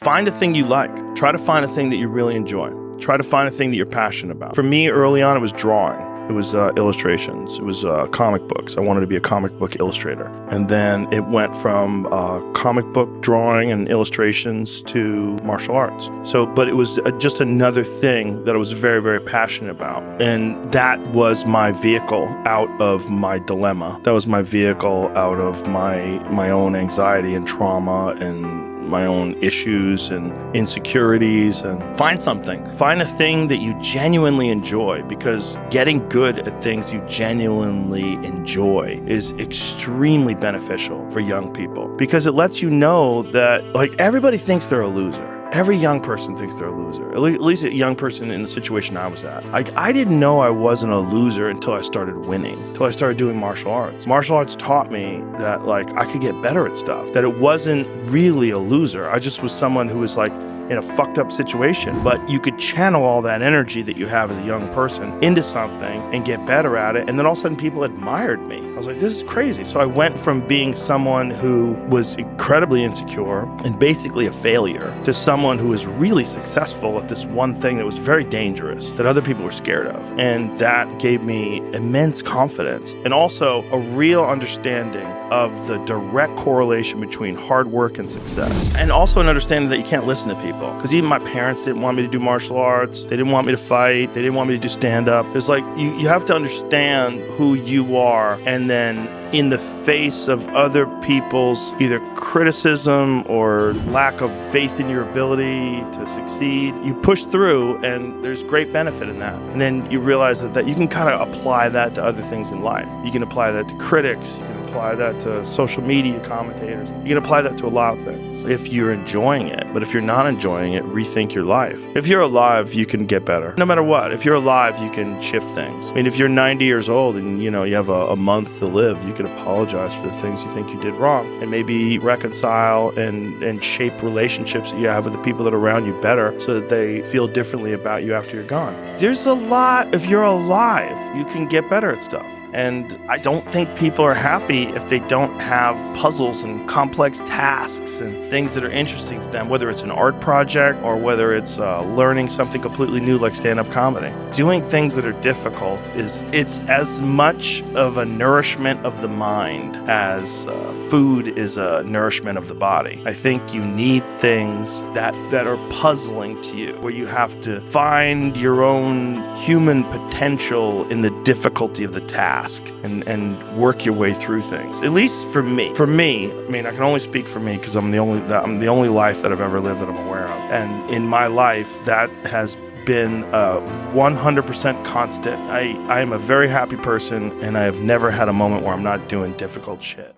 Find a thing you like. Try to find a thing that you really enjoy. Try to find a thing that you're passionate about. For me, early on, it was drawing. It was illustrations. It was comic books. I wanted to be a comic book illustrator. And then it went from comic book drawing and illustrations to martial arts. But it was just another thing that I was very, very passionate about. And that was my vehicle out of my dilemma. That was my vehicle out of my own anxiety and trauma and my own issues and insecurities. And find something. Find a thing that you genuinely enjoy, because getting good at things you genuinely enjoy is extremely beneficial for young people, because it lets you know that, like, everybody thinks they're a loser. Every young person thinks they're a loser, at least a young person in the situation I was at. Like, I didn't know I wasn't a loser until I started winning, until I started doing martial arts. Martial arts taught me that, like, I could get better at stuff, that it wasn't really a loser. I just was someone who was, like, in a fucked up situation, but you could channel all that energy that you have as a young person into something and get better at it. And then all of a sudden people admired me. I was like, this is crazy. So I went from being someone who was incredibly insecure and basically a failure to someone who was really successful at this one thing that was very dangerous, that other people were scared of. And that gave me immense confidence and also a real understanding of the direct correlation between hard work and success. And also an understanding that you can't listen to people. Because even my parents didn't want me to do martial arts. They didn't want me to fight. They didn't want me to do stand-up. It's like, you have to understand who you are, and then in the face of other people's either criticism or lack of faith in your ability to succeed, you push through, and there's great benefit in that. And then you realize that you can kind of apply that to other things in life. You can apply that to critics. You can apply that to social media commentators. You can apply that to a lot of things if you're enjoying it. But if you're not enjoying it, rethink your life. If you're alive, you can get better. No matter what, if you're alive, you can shift things. I mean, if you're 90 years old and you have a month to live, you can apologize for the things you think you did wrong and maybe reconcile and shape relationships that you have with the people that are around you better so that they feel differently about you after you're gone. There's a lot. If you're alive, you can get better at stuff. And I don't think people are happy if they don't have puzzles and complex tasks and things that are interesting to them, whether it's an art project or whether it's learning something completely new like stand-up comedy. Doing things that are difficult it's as much of a nourishment of the mind as food is a nourishment of the body. I think you need things that are puzzling to you, where you have to find your own human potential in the difficulty of the task. And work your way through things. At least for me. I mean, I can only speak for me because I'm the only life that I've ever lived that I'm aware of. And in my life, that has been 100% constant. I am a very happy person, and I have never had a moment where I'm not doing difficult shit.